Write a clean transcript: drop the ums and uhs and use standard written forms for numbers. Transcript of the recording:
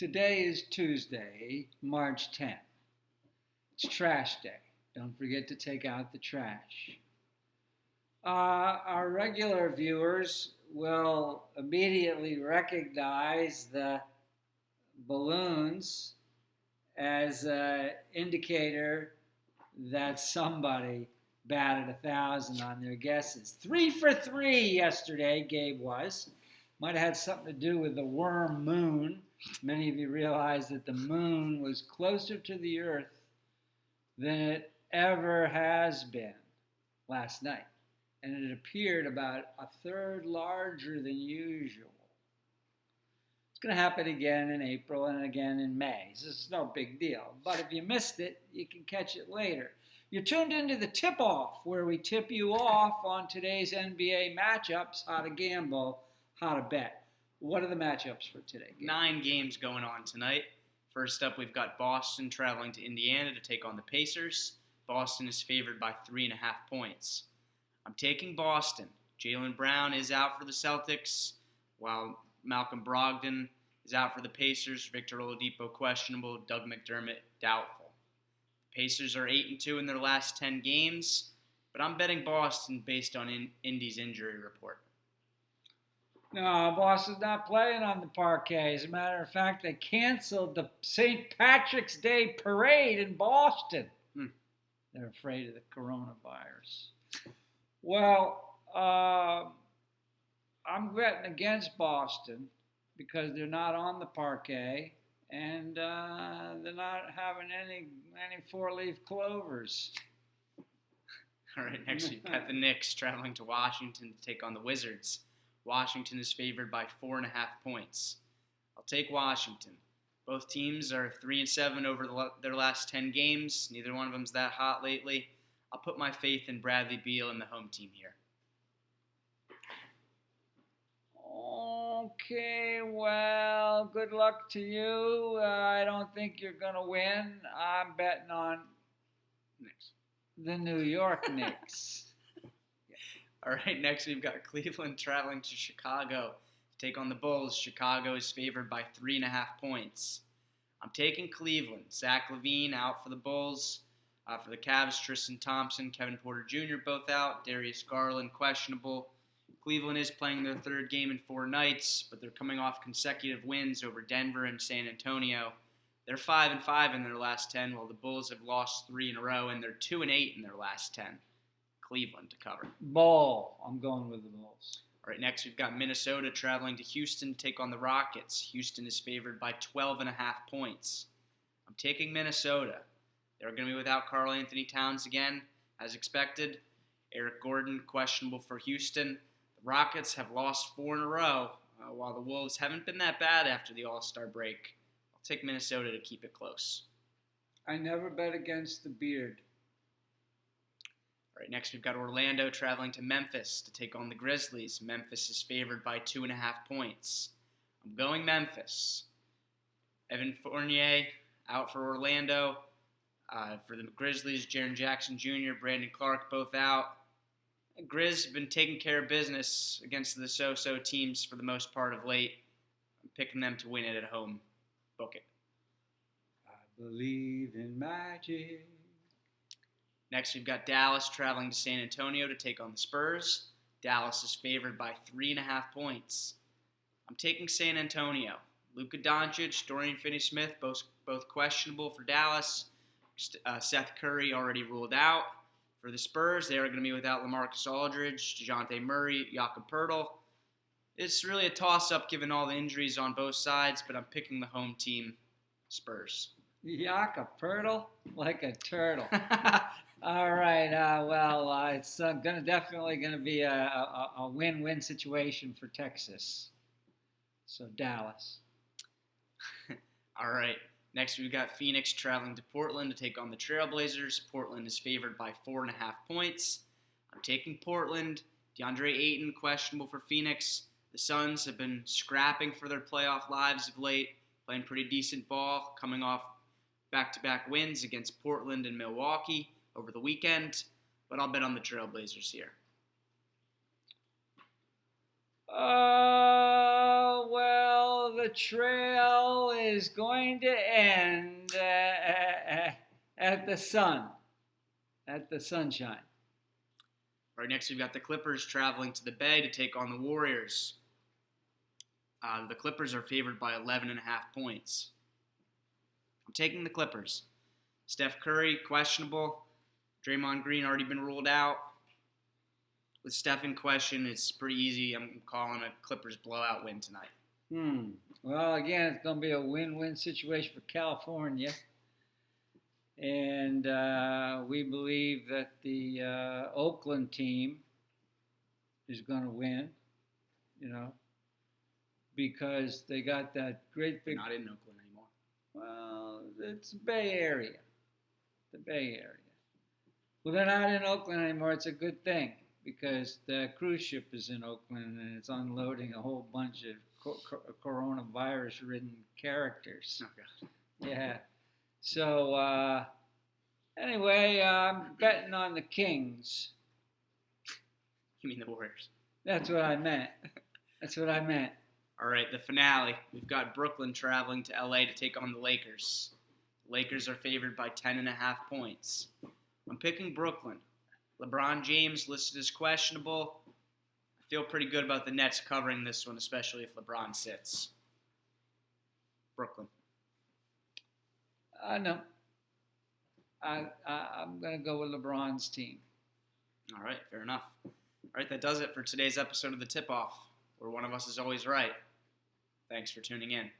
Today is Tuesday, March 10th. It's trash day. Don't forget to take out the trash. Our regular viewers will immediately recognize the balloons as an indicator that somebody batted 1,000 on their guesses. 3 for 3 yesterday, Gabe was. Might have had something to do with the worm moon. Many of you realize that the moon was closer to the earth than it ever has been last night. And it appeared about a third larger than usual. It's going to happen again in April and again in May. So this is no big deal. But if you missed it, you can catch it later. You're tuned into the Tipoff, where we tip you off on today's NBA matchups, how to gamble, how to bet. What are the matchups for today, Gabe? 9 games going on tonight. First up, we've got Boston traveling to Indiana to take on the Pacers. Boston is favored by 3.5 points. I'm taking Boston. Jaylen Brown is out for the Celtics, while Malcolm Brogdon is out for the Pacers. Victor Oladipo questionable. Doug McDermott doubtful. The Pacers are 8-2 in their last 10 games, but I'm betting Boston based on Indy's injury report. No, Boston's not playing on the parquet. As a matter of fact, they canceled the St. Patrick's Day parade in Boston. They're afraid of the coronavirus. Well, I'm betting against Boston because they're not on the parquet and they're not having any four-leaf clovers. All right, next we've got the Knicks traveling to Washington to take on the Wizards. Washington is favored by 4.5 points. I'll take Washington. Both teams are 3-7 over their last 10 games. Neither one of them's that hot lately. I'll put my faith in Bradley Beal and the home team here. Okay, well, good luck to you. I don't think you're going to win. I'm betting on Knicks. The New York Knicks. All right, next we've got Cleveland traveling to Chicago to take on the Bulls. Chicago is favored by 3.5 points. I'm taking Cleveland. Zach LaVine out for the Bulls. For the Cavs, Tristan Thompson, Kevin Porter Jr. both out. Darius Garland questionable. Cleveland is playing their third game in 4 nights, but they're coming off consecutive wins over Denver and San Antonio. They're 5-5 in their last 10, while the Bulls have lost 3 in a row, and they're 2-8 in their last 10. Cleveland to cover. Ball. I'm going with the Bulls. All right, next we've got Minnesota traveling to Houston to take on the Rockets. Houston is favored by 12.5 points. I'm taking Minnesota. They're going to be without Karl Anthony Towns again, as expected. Eric Gordon questionable for Houston. The Rockets have lost 4 in a row, while the Wolves haven't been that bad after the All-Star break. I'll take Minnesota to keep it close. I never bet against the beard. All right, next we've got Orlando traveling to Memphis to take on the Grizzlies. Memphis is favored by 2.5 points. I'm going Memphis. Evan Fournier out for Orlando. For the Grizzlies, Jaren Jackson Jr., Brandon Clark both out. Grizz have been taking care of business against the so-so teams for the most part of late. I'm picking them to win it at home. Book it. I believe in magic. Next, we've got Dallas traveling to San Antonio to take on the Spurs. Dallas is favored by 3.5 points. I'm taking San Antonio. Luka Doncic, Dorian Finney-Smith, both questionable for Dallas. Seth Curry already ruled out. For the Spurs, they are going to be without LaMarcus Aldridge, DeJounte Murray, Jakob Poeltl. It's really a toss-up given all the injuries on both sides, but I'm picking the home team, Spurs. Jakob Poeltl like a turtle. All right. It's definitely going to be a win-win situation for Texas. So Dallas. All right. Next, we've got Phoenix traveling to Portland to take on the Trailblazers. Portland is favored by 4.5 points. I'm taking Portland. DeAndre Ayton questionable for Phoenix. The Suns have been scrapping for their playoff lives of late, playing pretty decent ball, coming off back-to-back wins against Portland and Milwaukee over the weekend. But I'll bet on the Trailblazers here. Well, the trail is going to end at the sun, at the sunshine. All right, next we've got the Clippers traveling to the Bay to take on the Warriors. The Clippers are favored by 11.5 points. I'm taking the Clippers. Steph Curry, questionable. Draymond Green already been ruled out. With Steph in question, it's pretty easy. I'm calling a Clippers blowout win tonight. Well, again, it's going to be a win-win situation for California. And we believe that the Oakland team is going to win, because they got that great big... They're not in Oakland anymore. Well, it's the Bay Area. The Bay Area. Well, they're not in Oakland anymore. It's a good thing because the cruise ship is in Oakland and it's unloading a whole bunch of coronavirus-ridden characters. Oh, God. Yeah. So, anyway, I'm betting on the Kings. You mean the Warriors? That's what I meant. All right, the finale. We've got Brooklyn traveling to LA to take on the Lakers. The Lakers are favored by 10.5 points. I'm picking Brooklyn. LeBron James listed as questionable. I feel pretty good about the Nets covering this one, especially if LeBron sits. Brooklyn. No. I'm going to go with LeBron's team. All right, fair enough. All right, that does it for today's episode of the Tip-Off, where one of us is always right. Thanks for tuning in.